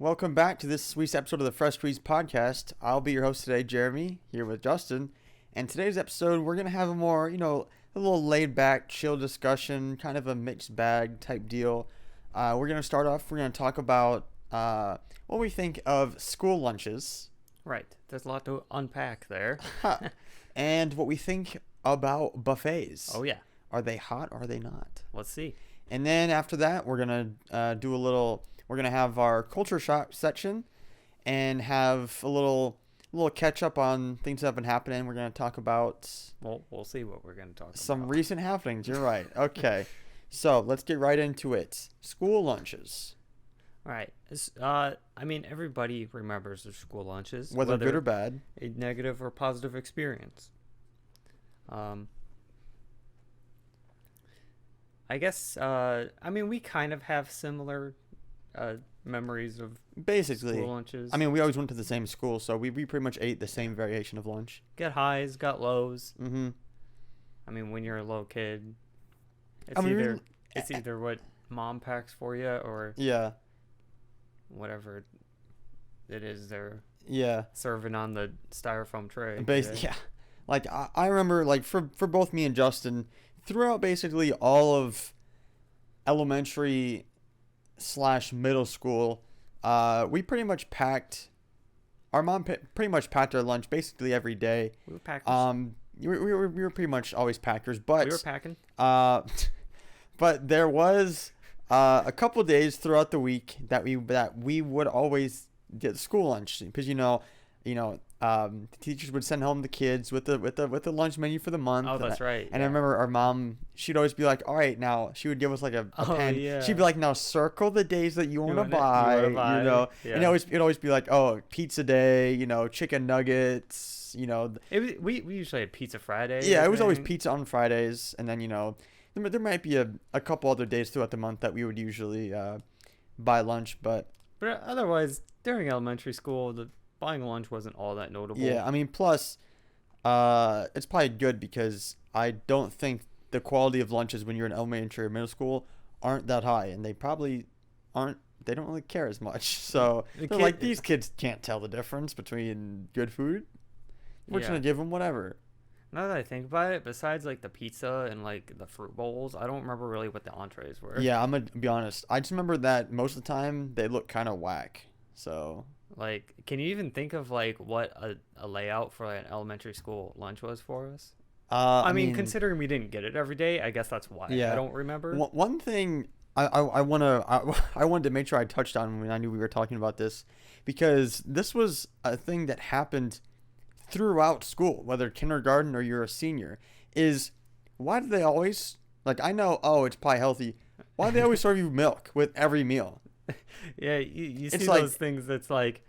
Welcome back to this Squeez episode of the Fresh Squeeze podcast. I'll be your host today, Jeremy, here with Justin. And today's episode, we're going to have a more, a little laid back, chill discussion, kind of a mixed bag type deal. We're going to start off, we're going to talk about what we think of school lunches. Right. There's a lot to unpack there. And what we think about buffets. Oh, yeah. Are they hot or are they not? Let's see. And then after that, we're going to we're going to have our culture shock section and have a little catch up on things that have been happening. We're going to talk about We'll see what we're going to talk about. some recent happenings. You're right. Okay. So let's get right into it. School lunches. All right. Everybody remembers their school lunches. Whether good or bad. A negative or positive experience. I guess, we kind of have similar memories of Basically. school lunches. We always went to the same school, so we pretty much ate the same variation of lunch. Got highs, got lows. Mm-hmm. When you're a little kid, we it's either what mom packs for you or Yeah. whatever it is they're Yeah. serving on the styrofoam tray. Yeah. Like, I remember, like, for both me and Justin, throughout basically all of elementary / middle school, we pretty much packed, our mom pretty much packed our lunch basically every day. We were packers. We were pretty much always packers, but We were packing. but there was a couple days throughout the week that we would always get school lunch because the teachers would send home the kids with the lunch menu for the month. Oh, that's right. And I remember our mom, she'd always be like, all right, now she would give us like a pen. Yeah. She'd be like, now circle the days that you want to buy, Yeah. And it'd always be like, oh, pizza day, chicken nuggets, We usually had Pizza Friday. Yeah, I it was always think. pizza on Fridays. And then, there might be a couple other days throughout the month that we would usually buy lunch. But otherwise, during elementary school, the buying lunch wasn't all that notable. yeah, plus, it's probably good because I don't think the quality of lunches when you're in elementary or middle school aren't that high. And they probably aren't. They don't really care as much. So they're like, these kids can't tell the difference between good food. We're just Yeah. going to give them whatever. Now that I think about it, besides like the pizza and like the fruit bowls, I don't remember really what the entrees were. Yeah, I'm going to be honest. I just remember that most of the time they look kind of whack. So... Like, can you even think of like what a layout for like, an elementary school lunch was for us? Considering we didn't get it every day, I guess that's why I don't remember. One thing I wanted to make sure I touched on when I knew we were talking about this, because this was a thing that happened throughout school, whether kindergarten or you're a senior, is why do they always, like, I know, it's probably healthy. Why do they always serve you milk with every meal? Yeah, you see It's like- those things that's like,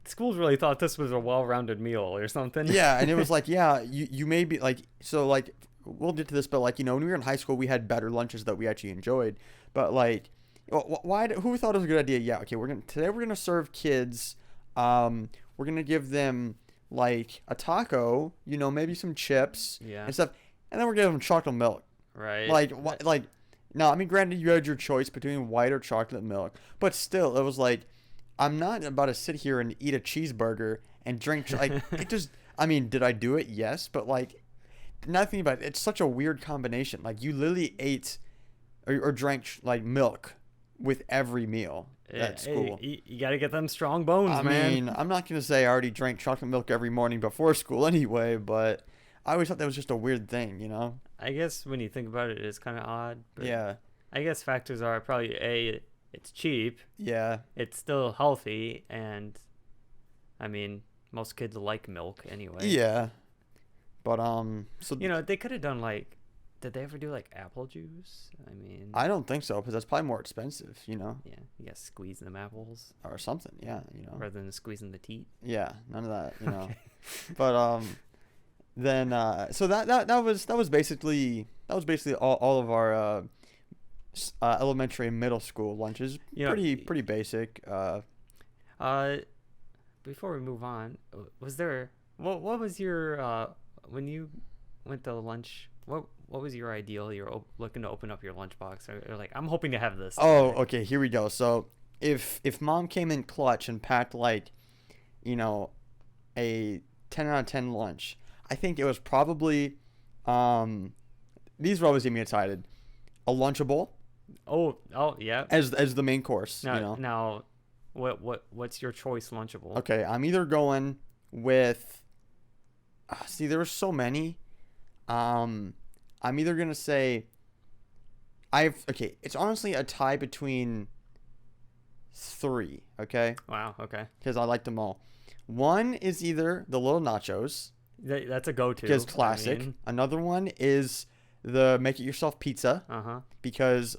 schools really thought this was a well-rounded meal or something. Yeah, and it was like, yeah, you may be like, so like, we'll get to this, but like, when we were in high school, we had better lunches that we actually enjoyed. But like, who thought it was a good idea? Yeah, okay, today we're gonna serve kids, we're gonna give them like a taco, maybe some chips and stuff, and then we're gonna give them chocolate milk. Right. Like, what, like. No, granted, you had your choice between white or chocolate milk, but still, it was like, I'm not about to sit here and eat a cheeseburger and drink, like, it just, did I do it? Yes, but, like, nothing about it. It's such a weird combination. Like, you literally ate or drank, like, milk with every meal at school. You got to get them strong bones, man. I'm not going to say I already drank chocolate milk every morning before school anyway, but I always thought that was just a weird thing, I guess when you think about it, it is kind of odd. But Yeah. I guess factors are probably it's cheap. Yeah. It's still healthy, and most kids like milk anyway. Yeah. But so they could have done like, did they ever do like apple juice? I don't think so, because that's probably more expensive, Yeah, you got to squeeze them apples or something. Yeah, rather than squeezing the teat. Yeah, none of that, Okay. But then so that was basically all of our elementary and middle school lunches. Pretty basic. Before we move on, was there what was your when you went to lunch? What was your ideal? You're looking to open up your lunchbox, or like, I'm hoping to have this. Oh, okay. Here we go. So if mom came in clutch and packed like, a 10 out of 10 lunch, I think it was probably these were always gonna be excited. A Lunchable. Oh, yeah. As the main course, Now, what's your choice Lunchable? Okay, I'm either going with. See, there were so many. I'm either gonna say. It's honestly a tie between 3. Okay. Wow. Okay. Because I like them all. One is either the little nachos. That's a go-to. Because classic. Another one is the make it yourself pizza. Because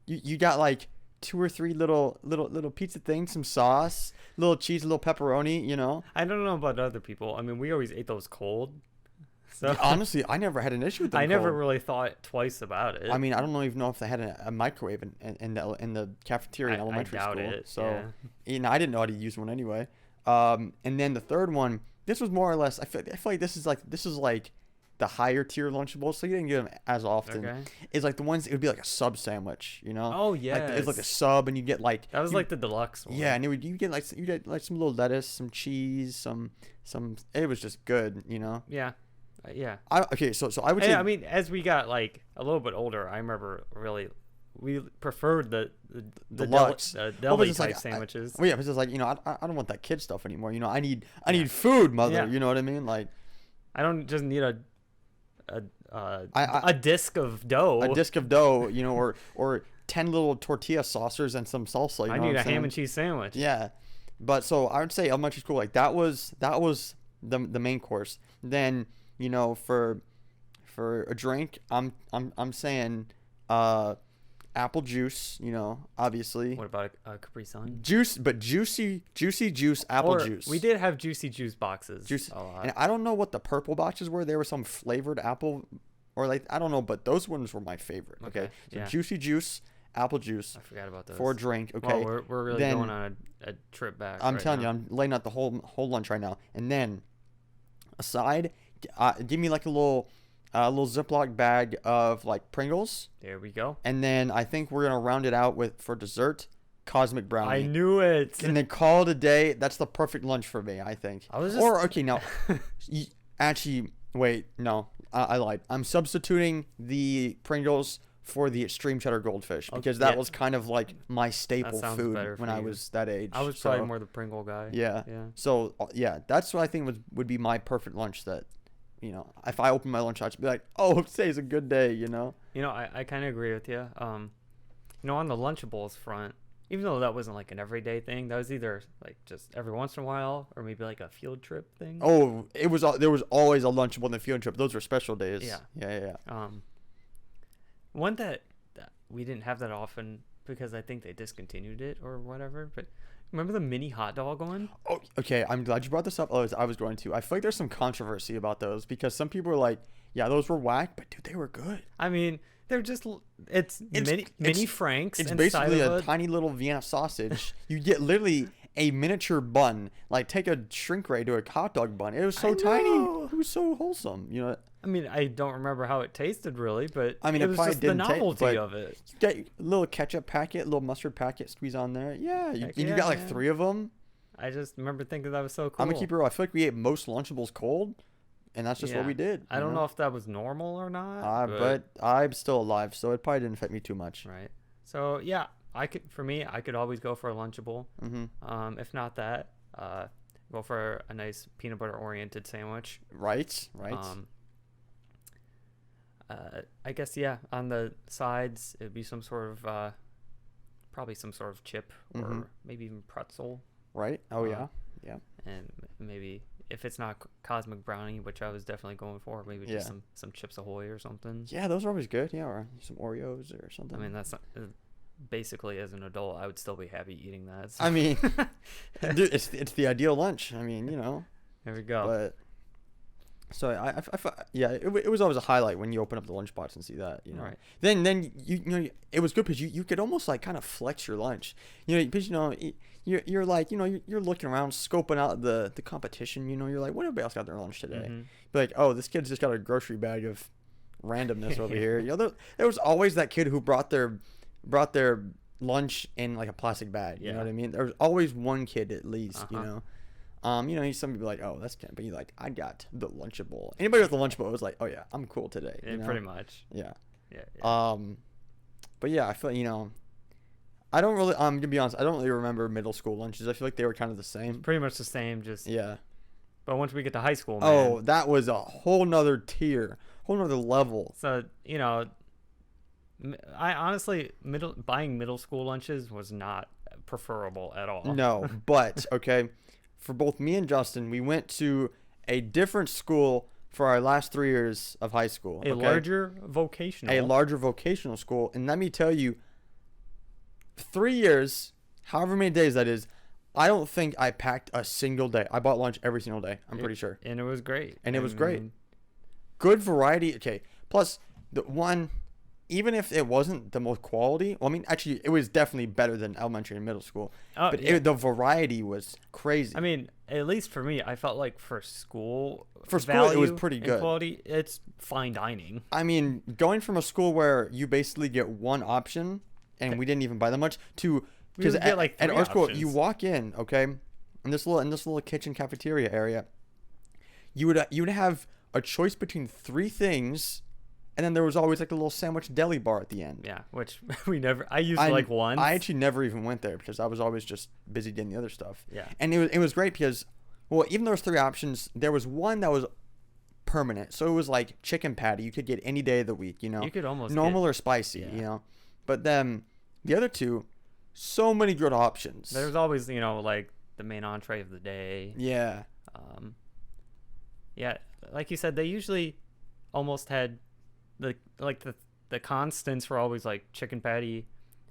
you got like 2 or 3 little pizza things, some sauce, little cheese, a little pepperoni. I don't know about other people. I mean, we always ate those cold. So yeah, honestly, I never had an issue with them. I never really thought twice about it. I mean, I don't even know if they had a microwave in the cafeteria in elementary school. It. So I didn't know how to use one anyway. And then the third one, this was more or less. I feel like this is like the higher tier Lunchables, so you didn't get them as often. Okay. It's like the ones it would be like a sub sandwich, Oh yeah. Like, it's like a sub, and you get like that was like the deluxe one. Yeah, and you get like some little lettuce, some cheese, some. It was just good, Yeah. Yeah. So I would say. I mean, as we got like a little bit older, I remember we preferred the deluxe, deli type sandwiches. Yeah, it's just like I don't want that kid stuff anymore. I need food, mother. Yeah. You know what I mean? Like, I don't just need a disc of dough. A disc of dough, or 10 little tortilla saucers and some salsa. I need a ham and cheese sandwich. Yeah, but so I would say elementary school, like that was the main course. Then for a drink, I'm saying apple juice, obviously. What about a Capri Sun? Juice, but juicy juice, apple juice. We did have juicy juice boxes. And I don't know what the purple boxes were. They were some flavored apple, or like I don't know, but those ones were my favorite. Okay, so yeah. Juicy juice, apple juice. I forgot about those. For a drink. Okay, well, we're really going on a trip back. I'm telling you, I'm laying out the whole lunch right now. And then, aside, give me like a little Ziploc bag of like Pringles. There we go. And then I think we're gonna round it out with, for dessert, Cosmic Brownie. I knew it. And then call it a day. That's the perfect lunch for me, I think. Now, actually, wait, no, I lied. I'm substituting the Pringles for the extreme cheddar goldfish because that was kind of like my staple food when I was that age. I was probably more the Pringle guy. Yeah. So that's what I think would be my perfect lunch. That if I open my lunch, I'd be like, oh, today's a good day. I kind of agree with you. On the Lunchables front, even though that wasn't like an everyday thing, that was either like just every once in a while or maybe like a field trip thing. Oh, there was always a Lunchable in the field trip. Those were special days. Yeah. One that we didn't have that often because I think they discontinued it or whatever, but remember the mini hot dog one? Oh, okay. I'm glad you brought this up. I was going to. I feel like there's some controversy about those because some people are like, yeah, those were whack, but dude, they were good. I mean, they're just it's mini Franks. It's basically a tiny little Vienna sausage. You get literally a miniature bun. Like take a shrink ray to a hot dog bun. It was so tiny. It was so wholesome. I mean, I don't remember how it tasted really, but I mean, it was just the novelty of it. Get a little ketchup packet, a little mustard packet, squeeze on there. Yeah, you got like 3 of them. I just remember thinking that was so cool. I'm gonna keep it real. I feel like we ate most Lunchables cold, and that's just what we did. I don't know if that was normal or not. But I'm still alive, so it probably didn't affect me too much. Right. So yeah, I could always go for a Lunchable. Mm-hmm. If not that, go for a nice peanut butter oriented sandwich. Right. I guess on the sides it'd be some sort of probably some sort of chip or maybe even pretzel. Right. Oh yeah. And maybe if it's not Cosmic Brownie, which I was definitely going for, maybe just some Chips Ahoy or something. Yeah, those are always good. Yeah, or some Oreos or something. I mean, that's not, basically as an adult, I would still be happy eating that. So. I mean, dude, it's the ideal lunch. I mean, There we go. But so it was always a highlight when you open up the lunchbox and see that. Right. Then it was good because you could almost like kind of flex your lunch. Because you're like you're looking around scoping out the competition. You're like, what everybody else got their lunch today? Be like, oh, this kid's just got a grocery bag of randomness over here. There was always that kid who brought their lunch in like a plastic bag. You know Yeah. what I mean? There was always one kid at least. You Uh-huh. know. Some people like, oh, that's 10, but you like, I got the Lunchable. Anybody with the Lunchable was like, oh yeah, I'm cool today. Yeah, pretty much. Yeah. Yeah. But yeah, I feel I don't really to be honest, I don't really remember middle school lunches. I feel like they were kind of the same. Pretty much the same. Just Yeah. but once we get to high school, man. Oh, that was a whole nother tier, whole nother level. So I honestly buying middle school lunches was not preferable at all. No, but okay, for both me and Justin, we went to a different school for our last 3 years of high school. A okay? larger vocational. A larger vocational school, and let me tell you, 3 years, however many days that is, I don't think I packed a single day. I bought lunch every single day. I'm pretty sure, And it was great. and it was great. Good variety. Okay, plus the one. Even if it wasn't the most quality, well, I mean, actually, it was definitely better than elementary and middle school. Oh, But yeah. the variety was crazy. I mean, at least for me, I felt like for school, It was value pretty and good. quality, it's fine dining. I mean, going from a school where you basically get one option, and we didn't even buy that much, to We because would get, like, at 3 our school, you options. walk in, okay, in this little kitchen cafeteria area, you would have a choice between 3 things. And then there was always like a little sandwich deli bar at the end. Yeah, which I used like once. I actually never even went there because I was always just busy doing the other stuff. Yeah. And it was great because, well, even though there was 3 options, there was one that was permanent. So it was like chicken patty. You could get any day of the week, You could almost normal or spicy, Yeah. But then the other 2, so many good options. There's always, like the main entree of the day. Yeah. Yeah, like you said, they usually almost had the constants were always like chicken patty,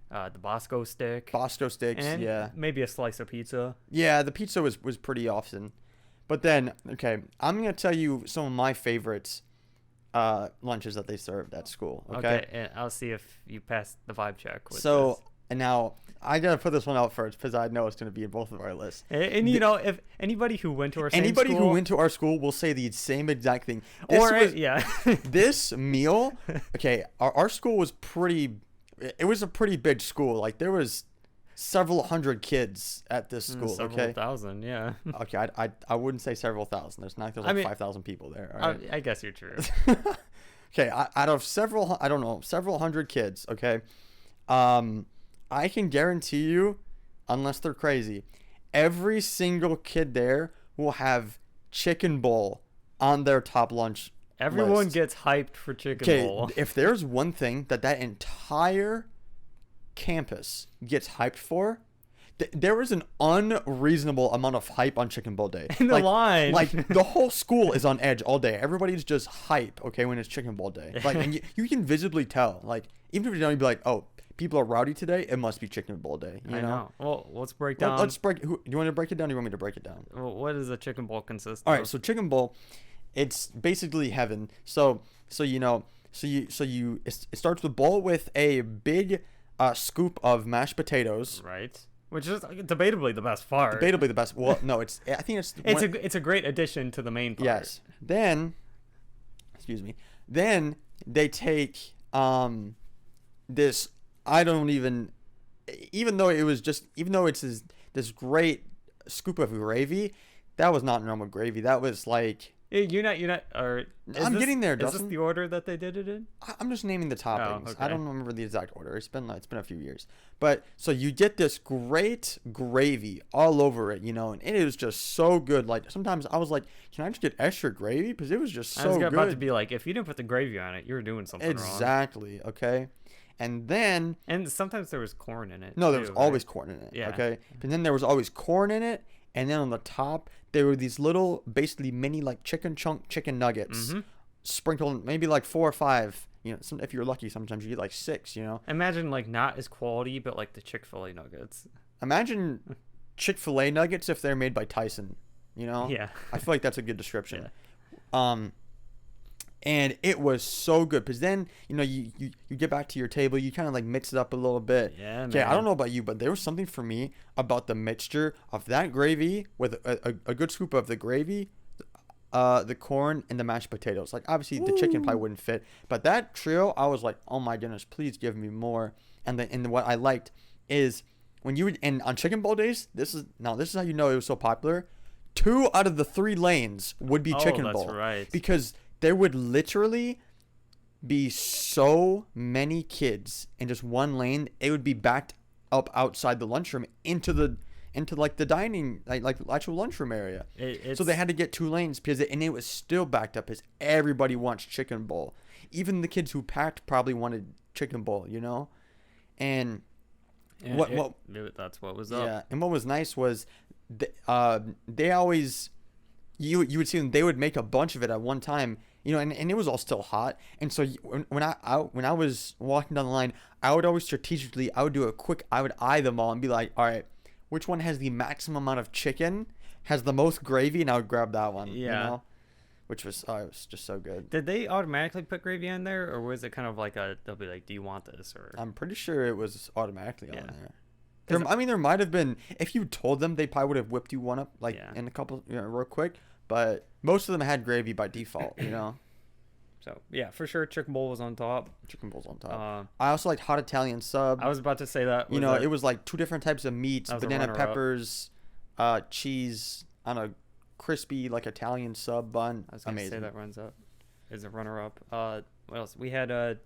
the Bosco stick, Bosco sticks, and yeah. maybe a slice of pizza. Yeah, the pizza was pretty often. But then, okay, I'm going to tell you some of my favorites lunches that they served at school, okay? And I'll see if you pass the vibe check. With So, this. and now I got to put this one out first because I know it's going to be in both of our lists. And if anybody who went to our Anybody same who school, went to our school will say the same exact thing. yeah, This meal, okay, our school was it was a pretty big school. Like there was several hundred kids at this school, several okay? thousand, yeah. Okay, I wouldn't say several thousand. There's not like I mean, 5,000 people there, all right? I guess you're true. Okay, out of several hundred kids, okay, I can guarantee you, unless they're crazy, every single kid there will have chicken bowl on their top lunch Everyone list. gets hyped for chicken Okay, bowl. if there's one thing that entire campus gets hyped for, there was an unreasonable amount of hype on Chicken Bowl Day. In the line. Like the whole school is on edge all day. Everybody's just hype, okay, when it's Chicken Bowl Day. Like, and you can visibly tell. Like, even if you don't, you'd be like, oh, people are rowdy today. It must be Chicken Bowl Day. You I know. Well, let's break Let, down. us break. Do you want to break it down? Or do you want me to break it down? What does a chicken bowl consist All of? right. So Chicken Bowl, it's basically heaven. So it starts with bowl with a big scoop of mashed potatoes. Right. Which is debatably the best part. Debatably the best. Well, no, I think It's a great addition to the main part. Yes. Then, excuse me. Then they take this. I don't even though it's this great scoop of gravy, that was not normal gravy. That was like You're not. Or I'm getting there, Is this Dustin. the order that they did it in? I'm just naming the toppings. I okay. don't remember the exact order. It's been a few years. But so you get this great gravy all over it, and it was just so good. Like sometimes I was like, can I just get extra gravy? Because it was just so I was good. about to be like, if you didn't put the gravy on it, you were doing something wrong. Exactly. Okay. And then And sometimes there was corn in it. no, there was too, always right? corn in it. Yeah. Okay. But then there was always corn in it, and then on the top there were these little, basically mini like chicken nuggets, Mm-hmm. sprinkled maybe like 4 or 5. If you're lucky, sometimes you get like 6. Imagine like not as quality, but like the Chick-fil-A nuggets. Imagine Chick-fil-A nuggets if they're made by Tyson. Yeah. I feel like that's a good description. And it was so good because then you get back to your table, you kind of like mix it up a little bit. Yeah, Okay, I man. don't know about you, but there was something for me about the mixture of that gravy with a good scoop of the gravy, the corn, and the mashed potatoes. Like obviously the chicken probably wouldn't fit, but that trio, I was like, oh my goodness, please give me more. And what I liked is when you would, and on chicken bowl days, this is how you know it was so popular. 2 out of the 3 lanes would be chicken bowl. That's right. Because there would literally be so many kids in just one lane. It would be backed up outside the lunchroom into like the dining, like actual lunchroom area. So they had to get 2 lanes and it was still backed up because everybody wants chicken bowl. Even the kids who packed probably wanted chicken bowl, you know? And that's what was up. Yeah, and what was nice was they always, you would see them, they would make a bunch of it at one time, you know, and it was all still hot. And so when I was walking down the line, I would always strategically, I would eye them all and be like, all right, which one has the maximum amount of chicken, has the most gravy, and I would grab that one. Yeah. You know? Which was, it was just so good. Did they automatically put gravy in there, or was it kind of like they'll be like, do you want this? Or I'm pretty sure it was automatically on there. 'Cause There might have been, if you told them, they probably would have whipped you one up in a couple, real quick. But most of them had gravy by default, you know. So yeah, for sure, chicken bowl was on top. Chicken bowl's on top. I also liked hot Italian sub. I was about to say that. It was like 2 different types of meats, banana peppers, cheese on a crispy like Italian sub bun. I was gonna say that runs up is a runner up. What else? We had a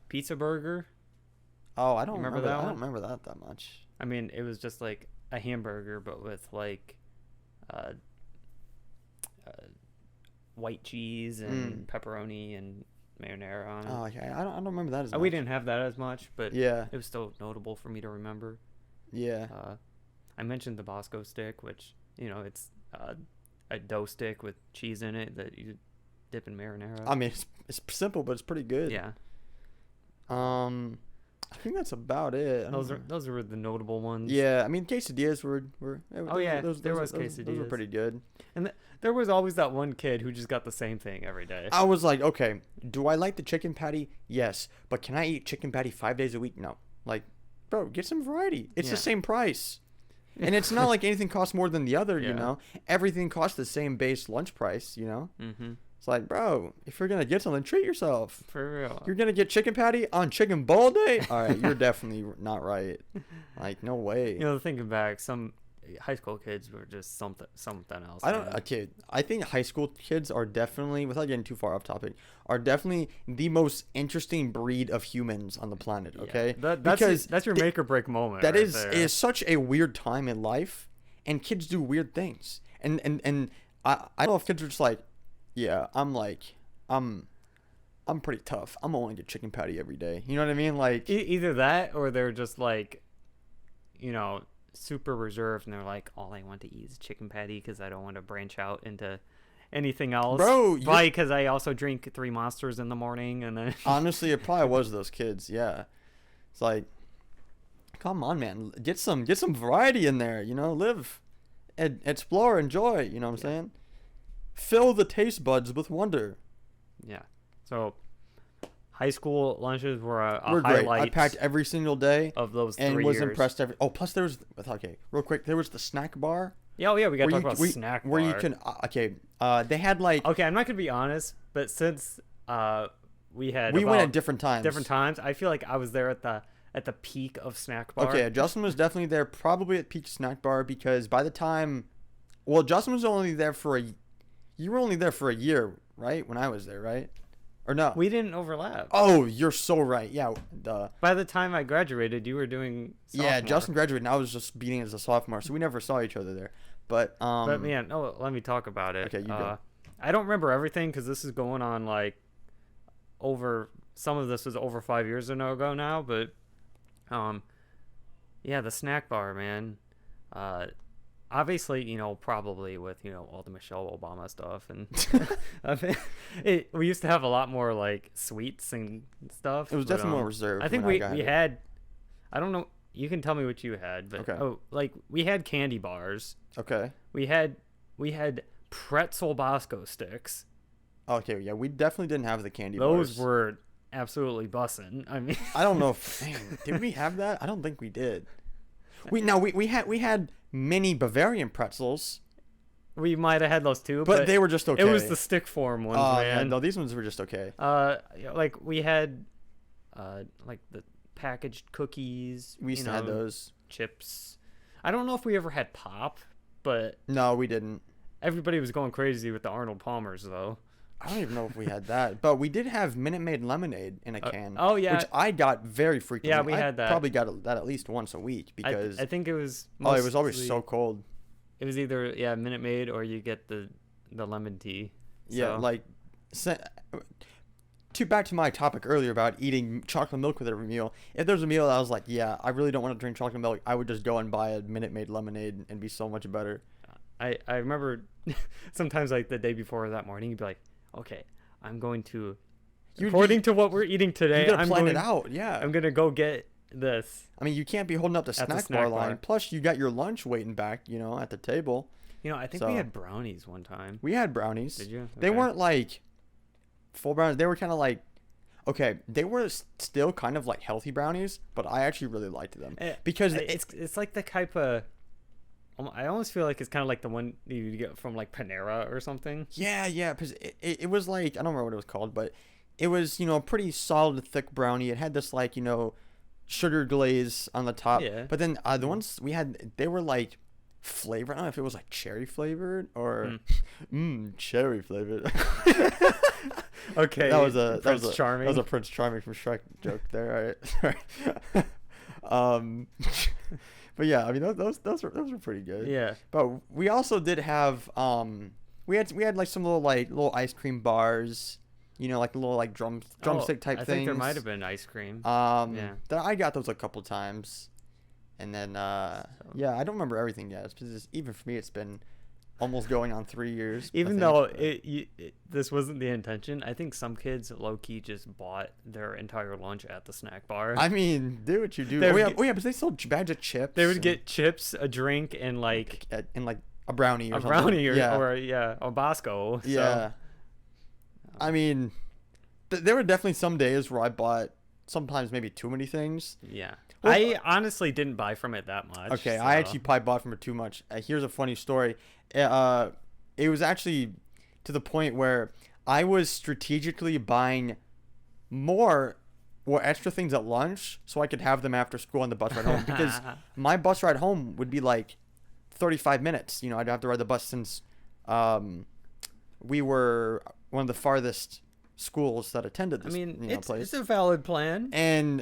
pizza burger. Oh, I don't remember that. I don't remember that much. I mean, it was just like a hamburger, but with like white cheese and pepperoni and marinara on it. Oh, okay. I don't remember that as much. We didn't have that as much, but yeah, it was still notable for me to remember. Yeah. I mentioned the Bosco stick, which it's a dough stick with cheese in it that you dip in marinara. I mean, it's simple, but it's pretty good. Yeah. I think that's about it. Those were the notable ones. Yeah, I mean, quesadillas were. There was quesadillas. Those were pretty good. And there was always that one kid who just got the same thing every day. I was like, okay, do I like the chicken patty? Yes, but can I eat chicken patty 5 days a week? No. Like, bro, get some variety. It's the same price. And it's not like anything costs more than the other, you know? Everything costs the same base lunch price, you know? Mm-hmm. It's like, bro, if you're going to get something, treat yourself. For real. You're going to get chicken patty on chicken bowl day? All right, you're definitely not right. Like, no way. Thinking back, some high school kids were just something else. I think high school kids are definitely, without getting too far off topic, are definitely the most interesting breed of humans on the planet, okay? That's your make or break moment. That right is there. is such a weird time in life, and kids do weird things. And I don't know if kids are just like, yeah, I'm pretty tough. I'm only get chicken patty every day. You know what I mean? Like either that or they're just like, super reserved and they're like, all I want to eat is chicken patty because I don't want to branch out into anything else. Bro, probably because I also drink 3 Monsters in the morning and then. Honestly, it probably was those kids. Yeah, it's like, come on, man, get some variety in there. Live, explore, enjoy. You know what I'm saying? Fill the taste buds with wonder. Yeah. So, high school lunches were a great. highlight. I packed every single day of those 3 and years. was impressed plus there was, okay, real quick, there was the snack bar. Yeah, we got to talk about snack bar. Where you can they had like. Okay, I'm not gonna be honest, but since we went at different times. I feel like I was there at the peak of snack bar. Okay, Justin was definitely there, probably at peak snack bar, because by the time, well, Justin was only there for you were only there for a year, right? When I was there, right? Or no? We didn't overlap. Oh, you're so right. Yeah, duh. By the time I graduated, you were doing sophomore. Yeah, Justin graduated, and I was just beating as a sophomore, so we never saw each other there. But man, let me talk about it. Okay, you go. I don't remember everything because this is going on like some of this is over 5 years ago now, but yeah, the snack bar, man. Obviously, probably with, all the Michelle Obama stuff. And we used to have a lot more, like, sweets and stuff. It was definitely more reserved. I think we had, I don't know, you can tell me what you had, but, we had candy bars. Okay. We had pretzel Bosco sticks. Okay, yeah, we definitely didn't have the candy bars. Those were absolutely bussin'. I mean. I don't know did we have that? I don't think we did. We had mini Bavarian pretzels. We might have had those too, but they were just okay. It was the stick form ones, man. Yeah, no, these ones were just okay. Like we had, like the prepackaged cookies. We used to have those. Chips. I don't know if we ever had pop, but No, we didn't. everybody was going crazy with the Arnold Palmers though. I don't even know if we had that, but we did have Minute Maid lemonade in a can. Oh yeah, which I got very frequently. Yeah, we I had that. Probably got that at least once a week because I think it was. it was always mostly- so cold. It was either Minute Maid or you get the lemon tea. Yeah, So- like back to my topic earlier about eating chocolate milk with every meal. If there's a meal that I was like, yeah, I really don't want to drink chocolate milk, I would just go and buy a Minute Maid lemonade and be so much better. I remember sometimes like the day before that morning, you'd be like, okay, I'm going to, according to what we're eating today, You gotta I'm plan going, it out, yeah. I'm gonna go get this. I mean, you can't be holding up the At the snack snack bar bar. line. Plus, you got your lunch waiting back, at the table. I think So- we had brownies one time. We had brownies. Did you? They Okay. weren't like full brownies. They were kind of like, okay, they were still kind of like healthy brownies, but I actually really liked them because it's like the type of. I almost feel like it's kind of like the one you get from like Panera or something. yeah, because it was like, I don't remember what it was called, but it was, a pretty solid, thick brownie. It had this like, sugar glaze on the top. Yeah. But then the ones we had, they were like flavored. I don't know if it was like cherry flavored or cherry flavored. Okay. That was a Prince Charming. That was a Prince Charming from Shrek joke there. All right. But yeah, I mean those were pretty good. Yeah. But we also did have we had like some little ice cream bars, like little like drumstick type I things. think there might have been ice cream. Yeah. I got those a couple times, and then yeah, I don't remember everything yet. It's just, even for me, it's been almost going on 3 years. Even though this wasn't the intention, I think some kids low key just bought their entire lunch at the snack bar. I mean, do what you do. They would Yeah, but they sold bags of chips. They would get chips, a drink, and like a brownie or a something. brownie Yeah. or a Bosco. So. Yeah. I mean, there were definitely some days where I bought sometimes maybe too many things. Yeah. Well, I honestly didn't buy from it that much. Okay, so. I actually probably bought from it too much. Here's a funny story. It was actually to the point where I was strategically buying more or extra things at lunch so I could have them after school on the bus ride home because my bus ride home would be like 35 minutes. I'd have to ride the bus since we were one of the farthest schools that attended this place. It's a valid plan.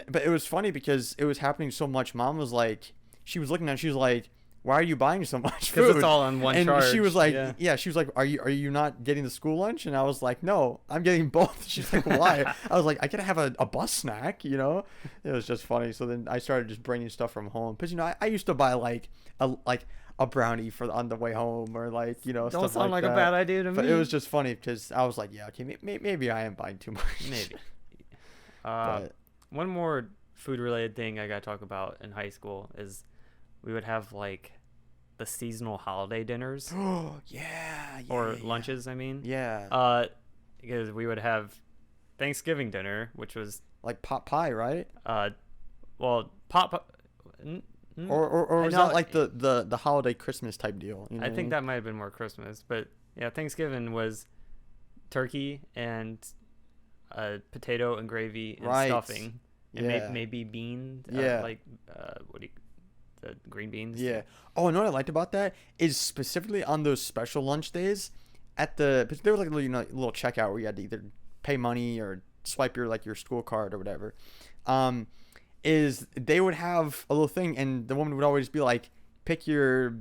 But it was funny because it was happening so much. Mom was like, she was looking at it, she was like, why are you buying so much food? Because it's all on one and charge. she was like, yeah. she was like, are you not getting the school lunch? And I was like, no, I'm getting both. She's like, why? I was like, I gotta have a bus snack, It was just funny. So then I started just bringing stuff from home because I used to buy like a brownie on the way home or Don't stuff sound like that. a bad idea to me. But it was just funny because I was like, yeah, okay, maybe I am buying too much. Maybe. But One more food related thing I gotta talk about in high school is we would have like the seasonal holiday dinners yeah, or lunches. I mean, yeah, because we would have Thanksgiving dinner, which was like pot pie, right? well, pop. Or was know- that like the holiday Christmas type deal? I think that might have been more Christmas, but yeah, Thanksgiving was turkey and potato and gravy and Right. stuffing, and Yeah. maybe beans. Yeah. The green beans. Yeah. Oh, and what I liked about that is specifically on those special lunch days, there was like a little checkout where you had to either pay money or swipe your school card or whatever. Is they would have a little thing, and the woman would always be like, pick your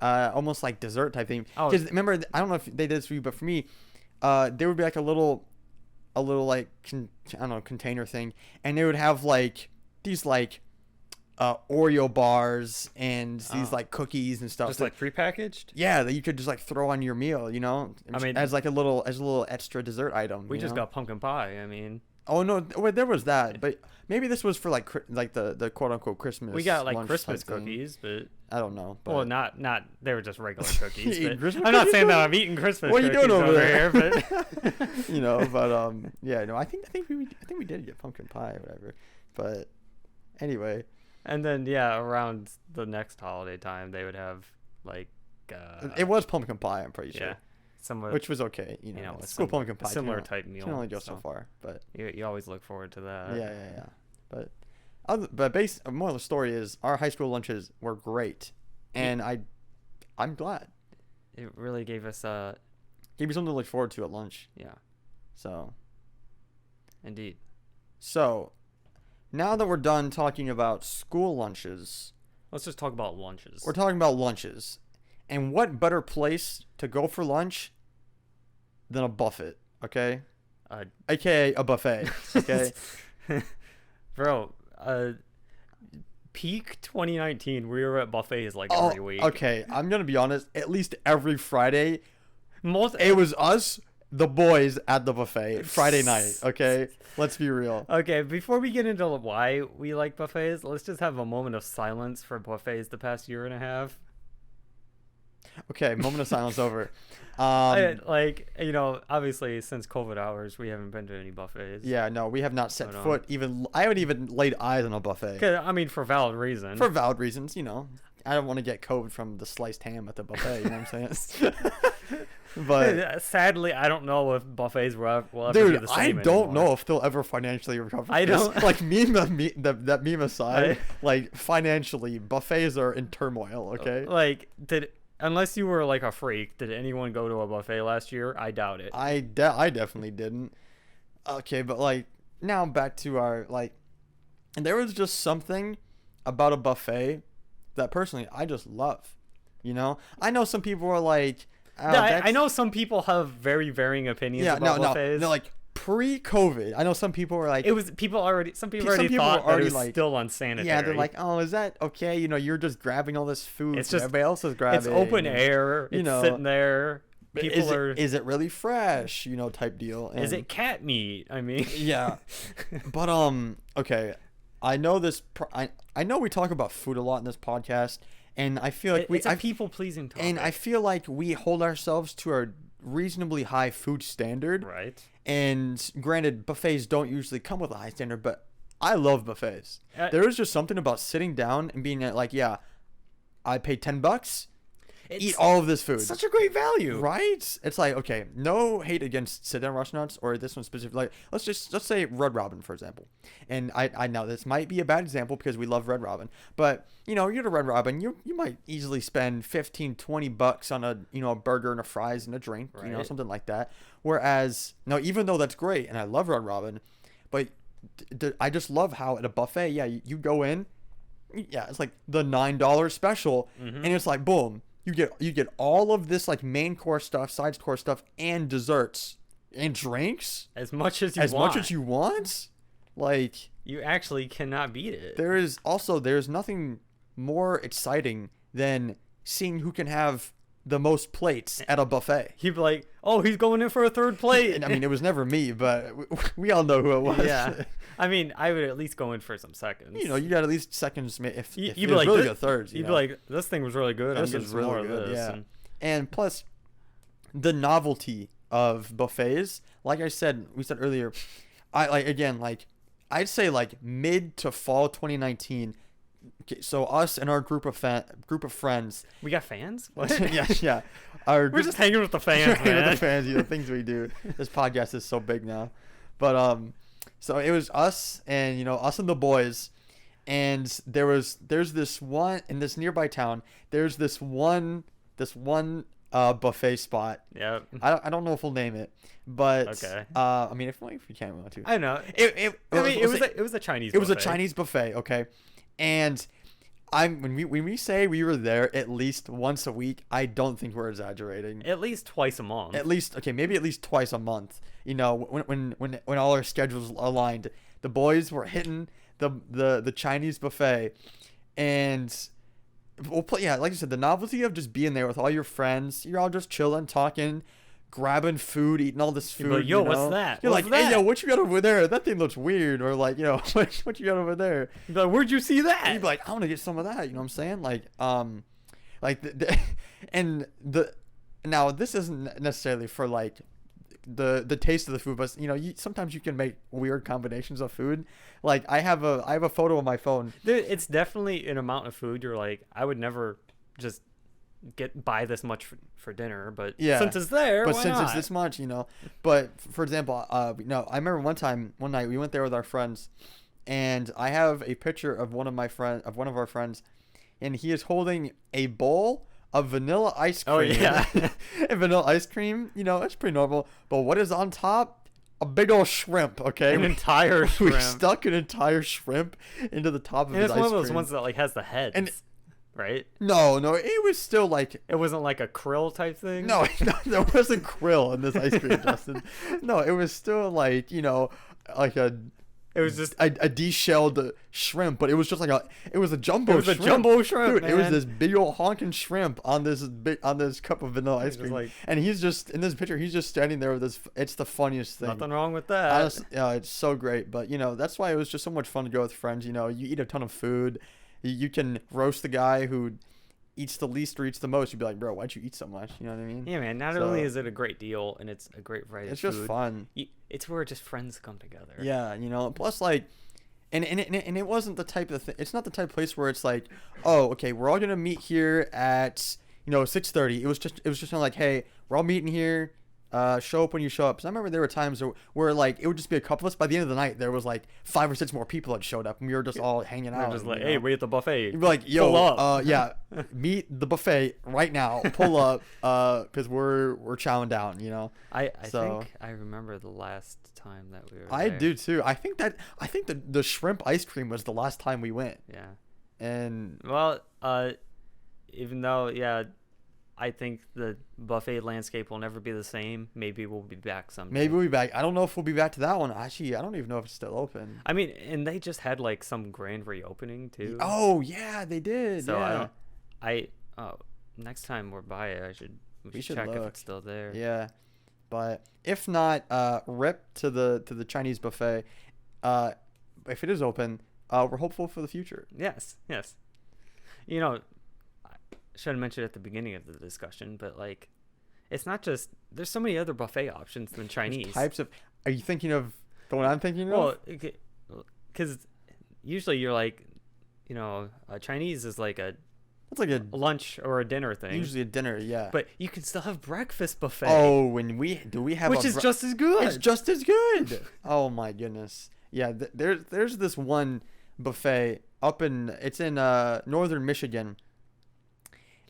almost like dessert type thing. Oh. Because remember, I don't know if they did this for you, but for me, there would be like a little like I don't know, container thing, and they would have like these like Oreo bars and these like cookies and stuff. Just like prepackaged. Yeah, that you could just like throw on your meal, I mean, as a little extra dessert item. We just got pumpkin pie. I mean, Oh no, wait, there was that, but maybe this was for like the quote unquote Christmas. we got like lunch Christmas type thing. cookies, but I don't know. But well, not they were just regular cookies. Eating But Christmas I'm not cookies, saying that though? I'm eating Christmas What are you cookies doing over here, there? but yeah, no, I think we did get pumpkin pie or whatever. But anyway, and then yeah, around the next holiday time, they would have like it was pumpkin pie. I'm pretty sure. yeah, somewhat Which was okay, school pumpkin pie. similar can type meal. only go so far, but you always look forward to that. yeah. But Moral of the story is our high school lunches were great, and I'm glad. It really gave us Gave me something to look forward to at lunch. yeah, So indeed. now that we're done talking about school lunches, Let's just talk about lunches. we're talking about lunches, and what better place to go for lunch than a buffet? Okay, aka a buffet. Okay. Bro, peak 2019, we were at buffets like every week. Okay, I'm gonna be honest. At least every Friday, Most it was us, the boys, at the buffet Friday night. Okay, let's be real. Okay, before we get into why we like buffets, let's just have a moment of silence for buffets the past year and a half. Okay, moment of silence over. Obviously since COVID hours, we haven't been to any buffets. Yeah, no, we have not set But, foot. I haven't even laid eyes on a buffet 'Cause, I mean, for valid reason. for valid reasons. I don't want to get COVID from the sliced ham at the buffet. You know what I'm saying? But Sadly, I don't know if buffets will ever be dude, the I same don't anymore. know if they'll ever financially recover. I this. don't- Like that meme aside. Like financially, buffets are in turmoil. Okay. Like, unless you were like a freak, did anyone go to a buffet last year? I doubt it. I definitely didn't. Okay, but like now back to our and there was just something about a buffet that personally I just love. I know some people are like, oh, Yeah, I know some people have very varying opinions about buffets. no, like pre-COVID, I know some people were like, It was some people already Some thought people were that it already was like- still unsanitary. yeah, they're like, oh, is that okay? You're just grabbing all this food. It's just- everybody else is grabbing. it's open air. It's sitting there. But People are. is it really fresh? Type deal. Is And- it cat meat? I mean, Yeah, but okay. I know this. I know we talk about food a lot in this podcast, and I feel like it's a people pleasing topic. and I feel like we hold ourselves to a reasonably high food standard. right. And granted, buffets don't usually come with a high standard, but I love buffets. There is just something about sitting down and being like, yeah, I paid $10, eat all of this food. Such a great value. Right? It's like, okay, no hate against sit-down restaurants or this one specifically. Like, let's say Red Robin, for example. And I know this might be a bad example because we love Red Robin, but you're at a Red Robin, you might easily spend $15-$20 on a burger and a fries and a drink, Right. something like that. Whereas, no, even though that's great and I love Red Robin, but I just love how at a buffet, yeah, you go in, yeah, it's like the $9 special, and it's like boom. You get all of this like main course stuff, sides course stuff, and desserts and drinks As much as you as want. much as you want. Like You actually cannot beat it. there's nothing more exciting than seeing who can have the most plates at a buffet. He'd be like, "Oh, he's going in for a third plate." And I mean, it was never me, but we all know who it was. Yeah. I mean, I would at least go in for some seconds. You got at least seconds. If You'd it be was like, really "This- good thirds. You'd be like, "This thing was really good. This I'm getting is some more really of good, this." yeah. And And plus, the novelty of buffets, like we said earlier, I'd say like mid to fall 2019. Okay, so us and our group of friends. we got fans? What? yeah. Our We're group- just hanging with the fans, Hanging with man. the fans, the things we do. This podcast is so big now, but so it was us and us and the boys, and there's this one in this nearby town. There's this one buffet spot. Yeah. I don't know if we'll name it, but Okay. I mean if we can't want to. I know. It It was a Chinese. it was a buffet. Chinese buffet, okay, and when we say we were there at least once a week, I don't think we're exaggerating. At least twice a month. At least maybe at least twice a month. When all our schedules aligned, the boys were hitting the Chinese buffet, and like I said, the novelty of just being there with all your friends. You're all just chilling, talking, grabbing food, eating all this You'd food. be like, "Yo, you know? what's that? You're What's like, hey, that?" yo, what you got over there? That thing looks weird. Or like, what you got over there? You'd be like, "Where'd you see that?" And you'd be like, I want to get some of that. You know what I'm saying? Now this isn't necessarily for like the taste of the food, but sometimes you can make weird combinations of food. Like I have a photo on my phone. It's definitely an amount of food you're like, I would never just buy this much for dinner, but Yeah. since it's there, But why since not? it's this much, But for example, I remember one night we went there with our friends, and I have a picture of one of our friends, and he is holding a bowl of vanilla ice cream. Oh yeah. And vanilla ice cream, it's pretty normal. But what is on top? A big old shrimp. Okay, An entire we shrimp. stuck an entire shrimp into the top of And his it's ice one of those cream. ones that like has the heads. And- right? No, it was still like. It wasn't like a krill type thing. No, there wasn't krill in this ice cream, Justin. No, it was still like like a. It was just a deshelled shrimp, but it was just like it was a jumbo. It was shrimp. a jumbo shrimp, Dude. man. It was this big old honking shrimp on this cup of vanilla ice just cream, like- and he's just in this picture. He's just standing there with this. It's the funniest thing. nothing wrong with that. Honestly, it's so great, but that's why it was just so much fun to go with friends. You eat a ton of food. You can roast the guy who eats the least or eats the most. You'd be like, bro, why'd you eat so much? You know what I mean? Yeah, man. Not So- only is it a great deal and it's a great variety It's of just food, fun. it's where just friends come together. Yeah, plus like, and it wasn't the type of thing. It's not the type of place where it's like, oh, okay, we're all gonna meet here at 6:30. It was just kind of like, hey, we're all meeting here. Show up when you show up. So I remember there were times where like it would just be a couple of us. By the end of the night, there was like 5 or 6 more people that showed up, and we were just all hanging They're out. just like, hey, we at the buffet. You'd be like, yo, Pull up. yeah, meet the buffet right now. Pull up, because we're chowing down. I So- think I remember the last time that we were I there. do too. I think the shrimp ice cream was the last time we went, Yeah. and Well, even though, yeah, I think the buffet landscape will never be the same. Maybe we'll be back someday. maybe we'll be back. I don't know if we'll be back to that one. Actually, I don't even know if it's still open. I mean, and they just had like some grand reopening too. Oh yeah, they did. So yeah. next time we're by it, we should should check if look. it's still there. Yeah, but if not, rip to the Chinese buffet. If it is open, we're hopeful for the future. Yes. I should have mentioned at the beginning of the discussion, but like, it's not just there's so many other buffet options than There's Chinese. types of. Are you thinking of the one I'm thinking Well, of? because usually you're like, Chinese is like a It's like a lunch or a dinner thing. usually a dinner. Yeah. But you can still have breakfast buffet. oh, when we have which is just as good. It's just as good. Oh my goodness. Yeah, there's this one buffet it's in northern Michigan.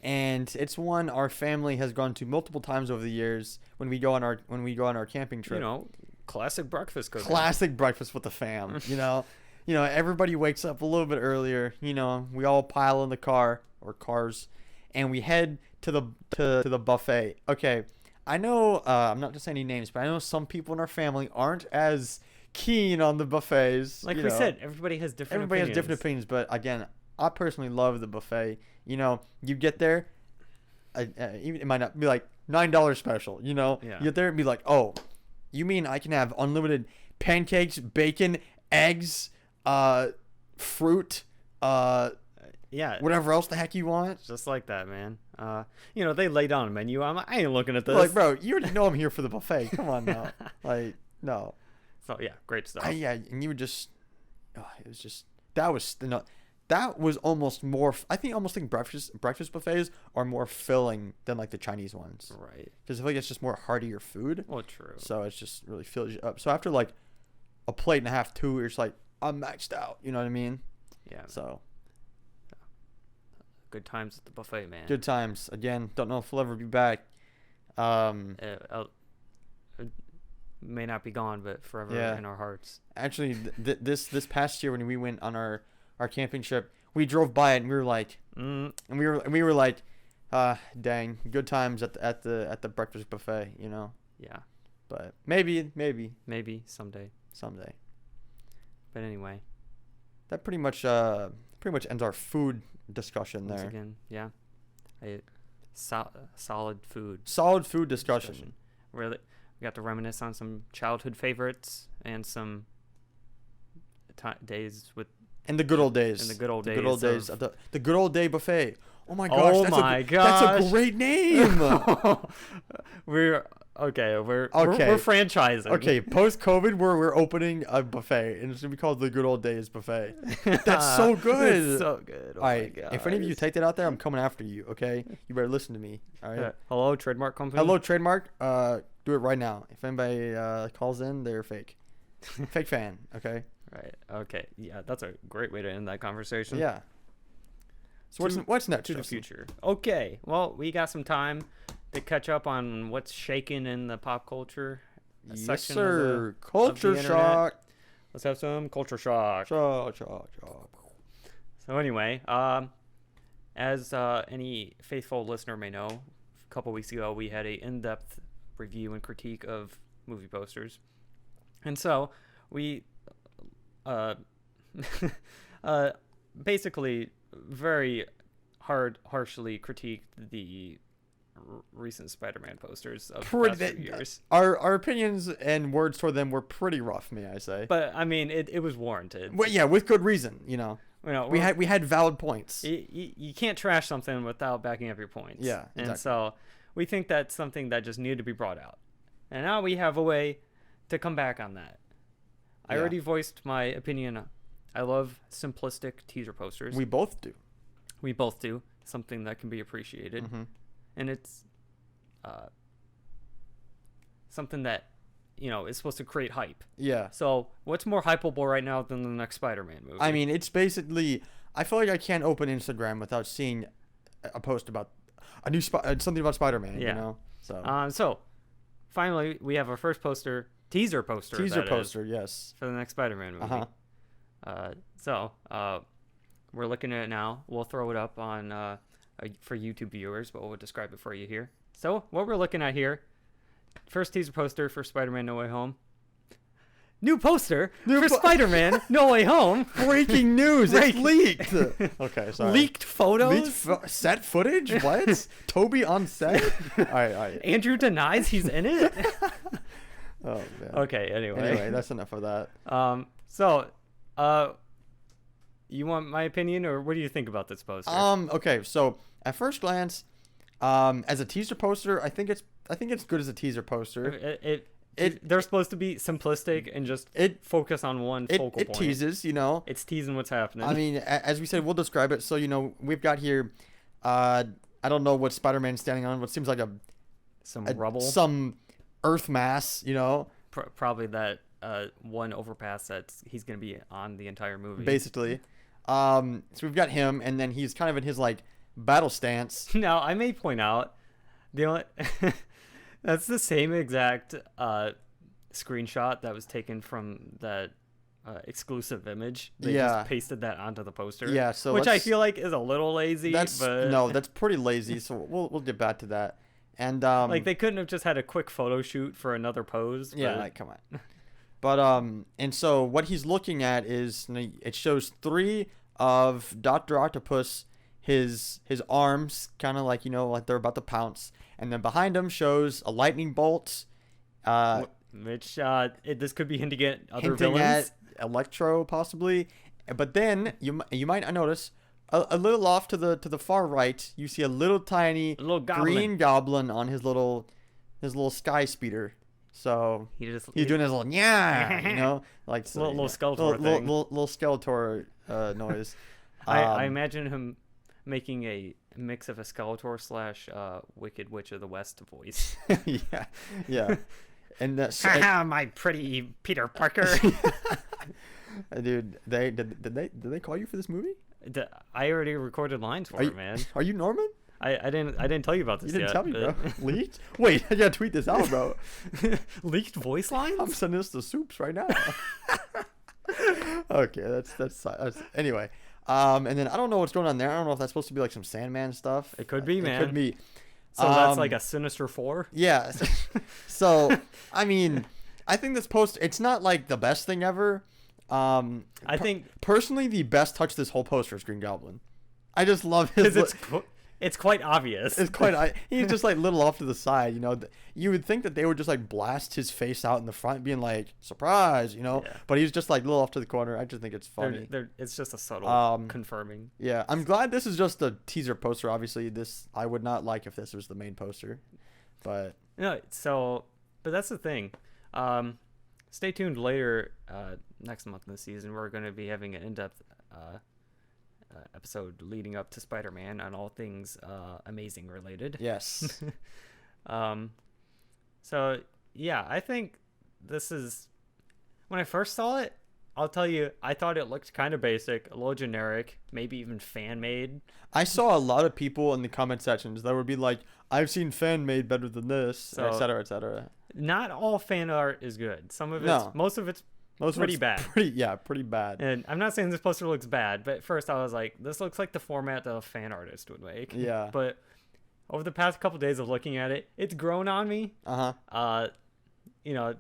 And it's one our family has gone to multiple times over the years when we go on our camping trip. Classic breakfast cooking. Classic breakfast with the fam, everybody wakes up a little bit earlier, we all pile in the car or cars and we head to the buffet. Okay. I know I'm not just saying any names, but I know some people in our family aren't as keen on the buffets. Like we said, everybody has different Everybody has different opinions, but again, I personally love the buffet. You get there, even it might not be like $9 special. Yeah. You get there and be like, oh, you mean I can have unlimited pancakes, bacon, eggs, fruit, Yeah. whatever else the heck you want? Just like that, man. They lay down a menu. I ain't looking at this. Like, bro, you already know I'm here for the buffet. Come on now. Like, no. So yeah, great stuff. Yeah, and you would just, it was just that was almost more. I almost think breakfast buffets are more filling than like the Chinese ones, Right. because I feel like it's just more heartier food. Well, true. So it's just really fills you up. So after like a plate and a half, two, you're just like, I'm maxed out. You know what I mean? Yeah. So Good times at the buffet, man. good times. Again, don't know if we'll ever be back. It may not be gone, but forever Yeah. in our hearts. Actually, this past year when we went on our camping trip, we drove by it and we were like, Mm, and we were like, dang, good times at the breakfast buffet, yeah. But maybe Maybe someday. someday. But anyway, That pretty much ends our food discussion once there. again, yeah. Solid food Solid food discussion. Really, we got to reminisce on some childhood favorites and some days with And the good old days. In the good old the days good old days. of- The good old day buffet. Oh my gosh. Oh that's my That's a gosh. great name. We're okay. We're Okay. We're franchising. Okay, post COVID, we're opening a buffet, and it's gonna be called the Good Old Days Buffet. That's so good. It's so good. Oh All right, my if any of you gosh. take that out there, I'm coming after you. Okay, you better listen to me. All right. Hello, trademark company. Hello, trademark. Do it right now. If anybody calls in, they're fake. Fake fan. Okay. Right. Okay. Yeah, that's a great way to end that conversation. Yeah. So what's next? To the Justin? future. Okay. Well, we got some time to catch up on what's shaking in the pop culture Yes, section sir. of the Culture internet. shock. Let's have some culture shock. Shock. So anyway, as any faithful listener may know, a couple weeks ago we had a in-depth review and critique of movie posters, and so we basically very harshly critiqued the recent Spider-Man posters of the past few years. Our opinions and words toward them were pretty rough, may I say. But I mean, it was warranted. Well, yeah, with good reason. We had valid points. You can't trash something without backing up your points. Yeah, exactly. And so we think that's something that just needed to be brought out. And now we have a way to come back on that. I already voiced my opinion. I love simplistic teaser posters. We both do. We both do. Something that can be appreciated. Mm-hmm. And it's something that, is supposed to create hype. Yeah. So what's more hypeable right now than the next Spider-Man movie? I mean, it's basically, I feel like I can't open Instagram without seeing a post about a new something about Spider-Man. Yeah. So. So finally, we have our first teaser poster. Yes. For the next Spider-Man movie. So we're looking at it now. We'll throw it up on for YouTube viewers, but we'll describe it for you here. So what we're looking at here, first teaser poster for Spider-Man No Way Home. New poster for Spider-Man No Way Home. Breaking news. It's leaked. Okay, sorry. Leaked photos? Set footage? What? Toby on set? All right. Andrew denies he's in it? Oh, man. Okay, anyway, that's enough of that. So, you want my opinion, or what do you think about this poster? Okay, so at first glance, as a teaser poster, I think it's good as a teaser poster. They're supposed to be simplistic and just focus on one focal point. It teases, It's teasing what's happening. I mean, as we said, we'll describe it. So, we've got here, I don't know what Spider-Man's standing on, what seems like some rubble. Some earth mass, Probably that one overpass that he's going to be on the entire movie. Basically. So we've got him, and then he's kind of in his, battle stance. Now, I may point out, that's the same exact screenshot that was taken from that exclusive image. They just pasted that onto the poster. Yeah, so which I feel like is a little lazy. That's pretty lazy. So we'll get back to that. And they couldn't have just had a quick photo shoot for another pose. Yeah, come on. But and so what he's looking at is it shows 3 of Dr. Octopus, his arms kind of like they're about to pounce, and then behind him shows a lightning bolt, which this could be hinting at other villains. At Electro possibly, but then you might notice a little off to the far right, you see a little tiny green goblin on his little sky speeder. So he's doing his little like little Skeletor thing. Little Skeletor noise. I imagine him making a mix of a Skeletor / Wicked Witch of the West voice. yeah. And my pretty Peter Parker. Dude, did they call you for this movie? I already recorded lines for it, man. Are you Norman? I didn't tell you about this yet. You didn't tell me, bro. Leaked? Wait, I gotta tweet this out, bro. Leaked voice lines? I'm sending this to Soups right now. Okay, that's anyway. And then I don't know what's going on there. I don't know if that's supposed to be like some Sandman stuff. It could be, man. It could be. So that's like a Sinister Four? Yeah. So, I mean, I think this poster, it's not like the best thing ever. I think personally the best touch this whole poster is Green Goblin. I just love his. It's quite obvious. He's just like little off to the side, You would think that they would just like blast his face out in the front, being like surprise, Yeah. But he's just like little off to the corner. I just think it's funny. It's just a subtle confirming. Yeah, I'm glad this is just a teaser poster. Obviously, I would not like if this was the main poster, but no. So, but that's the thing. Stay tuned later. Next month in the season, we're going to be having an in-depth episode leading up to Spider-Man on all things amazing related. Yes. So yeah, I think this is, when I first saw it, I'll tell you, I thought it looked kind of basic, a little generic, maybe even fan made. I saw a lot of people in the comment sections that would be like, "I've seen fan made better than this," So, etc., etc. Not all fan art is good. No. Most of it's Most of pretty it's bad. Pretty bad. And I'm not saying this poster looks bad, but at first I was like, this looks like the format that a fan artist would make. Yeah. But over the past couple days of looking at it, it's grown on me. Uh-huh.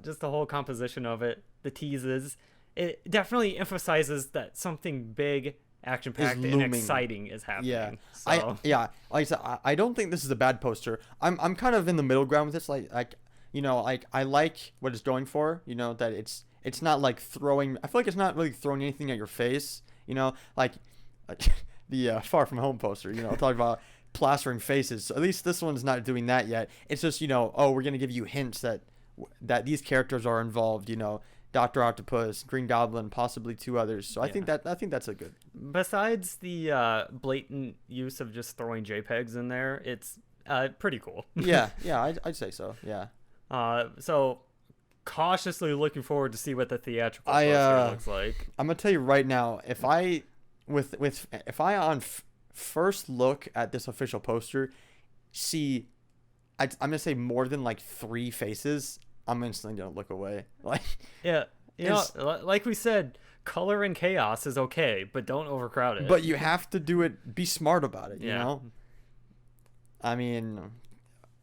Just the whole composition of it, the teases. It definitely emphasizes that something big, action-packed, and looming. exciting is happening. Yeah. So, Like I said, I don't think this is a bad poster. I'm kind of in the middle ground with this. Like I like what it's going for. That it's not like throwing. I feel like it's not really throwing anything at your face. Like the Far From Home poster. Talking about plastering faces. So at least this one's not doing that yet. It's just oh, we're gonna give you hints that these characters are involved. Doctor Octopus, Green Goblin, possibly two others. So I think that's a good. Besides the blatant use of just throwing JPEGs in there, it's pretty cool. Yeah, I'd say so. Yeah. So cautiously looking forward to see what the theatrical poster looks like. I'm gonna tell you right now, if I on first look at this official poster see, I'm gonna say more than like 3 faces, I'm instantly gonna look away. Like, yeah, like we said, color and chaos is okay, but don't overcrowd it. but you have to do it. Be smart about it. Yeah. I mean,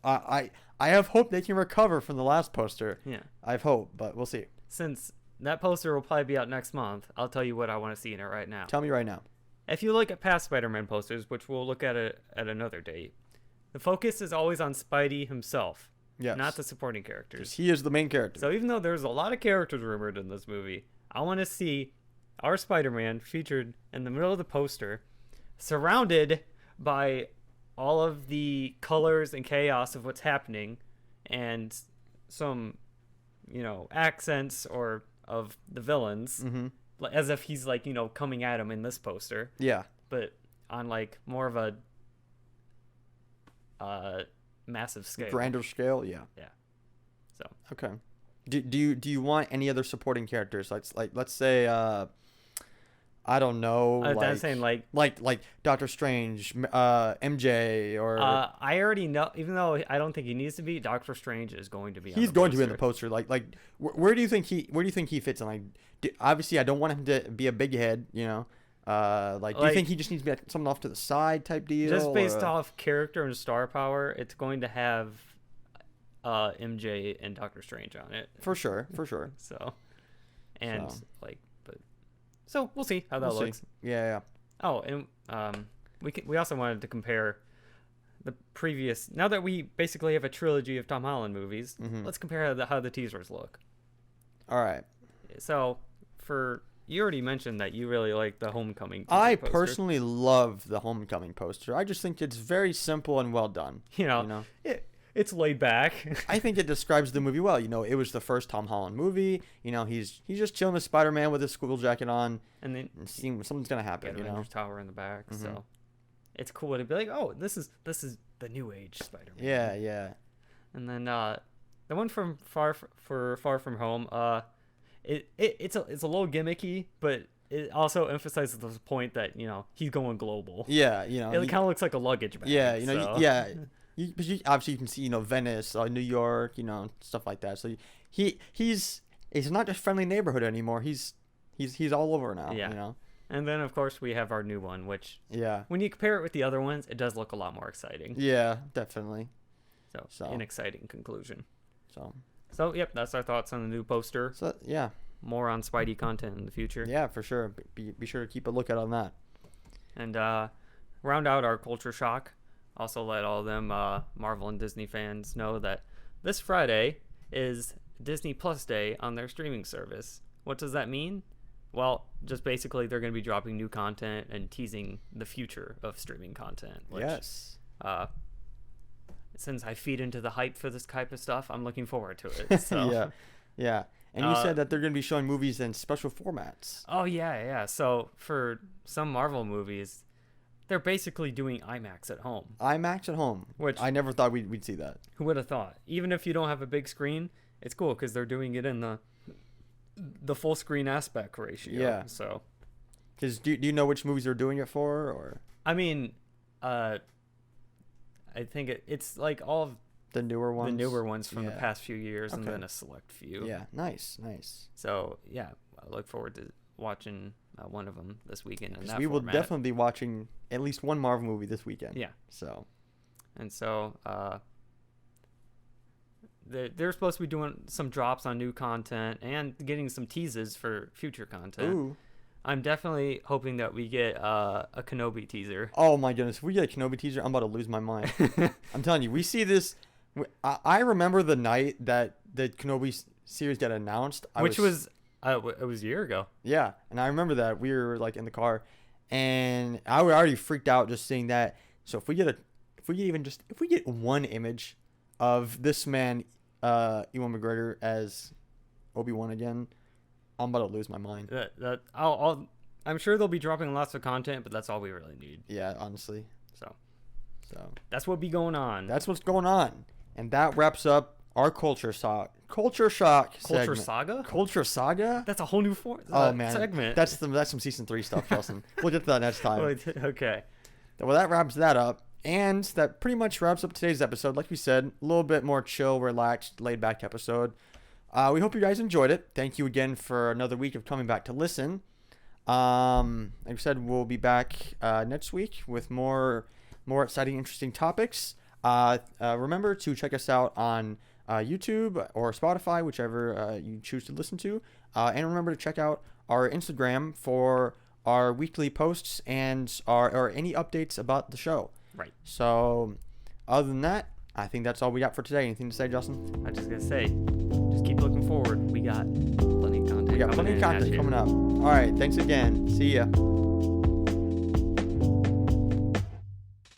I have hope they can recover from the last poster. Yeah. I have hope, but we'll see. Since that poster will probably be out next month, I'll tell you what I want to see in it right now. Tell me right now. If you look at past Spider-Man posters, which we'll look at another date, the focus is always on Spidey himself, Yes. not the supporting characters. He is the main character. So even though there's a lot of characters rumored in this movie, I want to see our Spider-Man featured in the middle of the poster, surrounded by all of the colors and chaos of what's happening, and some, accents or of the villains, as if he's like, coming at him in this poster. Yeah. But on like more of a massive scale. Grander scale. Yeah. Yeah. So. Okay. Do you want any other supporting characters? Let's say I don't know. I'm saying like Doctor Strange, MJ, or I already know. Even though I don't think he needs to be, Doctor Strange is going to be. He's going to be in the poster. Where do you think he fits in? Obviously, I don't want him to be a big head. Do you think he just needs to be something off to the side type deal? Just based off character and star power, it's going to have MJ and Doctor Strange on it. For sure. So we'll see how that looks. Yeah. Oh, and we also wanted to compare the previous. Now that we basically have a trilogy of Tom Holland movies, let's compare how the teasers look. All right. So you already mentioned that you really like the Homecoming teaser I poster. personally love the Homecoming poster. I just think it's very simple and well done. It's laid back. I think it describes the movie well. It was the first Tom Holland movie. He's just chilling with Spider-Man with his school jacket on, and then seeing something's gonna happen. Avengers Tower in the back. So it's cool to be like, oh, this is the new age Spider-Man. Yeah. And then the one from Far From Home, it's a little gimmicky, but it also emphasizes the point that he's going global. Yeah, it kind of looks like a luggage bag. Yeah, so. yeah. Obviously you can see Venice, New York, stuff like that. So he's not just friendly neighborhood anymore. He's all over now. Yeah. And then of course we have our new one, which when you compare it with the other ones, it does look a lot more exciting. Yeah, definitely. So an exciting conclusion. So yep, that's our thoughts on the new poster. So yeah, more on Spidey content in the future. Yeah, for sure. Be sure to keep a lookout on that. And round out our culture shock. Also let all them Marvel and Disney fans know that this Friday is Disney Plus Day on their streaming service. What does that mean? Well, just basically they're going to be dropping new content and teasing the future of streaming content. Which, yes. Since I feed into the hype for this type of stuff, I'm looking forward to it. So. Yeah. And you said that they're going to be showing movies in special formats. Oh, yeah. So for some Marvel movies, they're basically doing IMAX at home. IMAX at home, which I never thought we'd see that. Who would have thought? Even if you don't have a big screen, it's cool because they're doing it in the the full screen aspect ratio. Yeah. So, Because do you know which movies they're doing it for, or I mean, I think it's like all of the newer ones? the newer ones from the Yeah. past few years, and Okay. then a select few. Yeah, nice. So yeah, I look forward to watching one of them this weekend. In 'Cause that we will format. definitely be watching at least one Marvel movie this weekend. Yeah. So, And so they're supposed to be doing some drops on new content and getting some teases for future content. ooh. I'm definitely hoping that we get a Kenobi teaser. Oh my goodness, if we get a Kenobi teaser, I'm about to lose my mind. I'm telling you, we see this. I remember the night that the Kenobi series got announced. Which was it was a year ago. Yeah, and I remember that we were like in the car, and I was already freaked out just seeing that. So if we get one image of this man, Ewan McGregor as Obi-Wan again, I'm about to lose my mind. I'm sure they'll be dropping lots of content, but that's all we really need. Yeah, honestly. So that's what be going on. what's going on, and that wraps up our culture shock segment. Saga. Culture saga. That's a whole new segment. That's some season 3 stuff, Justin. We'll get to that next time. Okay. Well, that wraps that up. And that pretty much wraps up today's episode. Like we said, a little bit more chill, relaxed, laid-back episode. We hope you guys enjoyed it. Thank you again for another week of coming back to listen. Like I said, we'll be back next week with more exciting, interesting topics. Remember to check us out on YouTube or Spotify, whichever you choose to listen to. And remember to check out our Instagram for our weekly posts and or any updates about the show. Right. So, other than that, I think that's all we got for today. Anything to say, Justin? I'm just gonna say, just keep looking forward. We got plenty of content. We got plenty of content coming up. All right. Thanks again. See ya.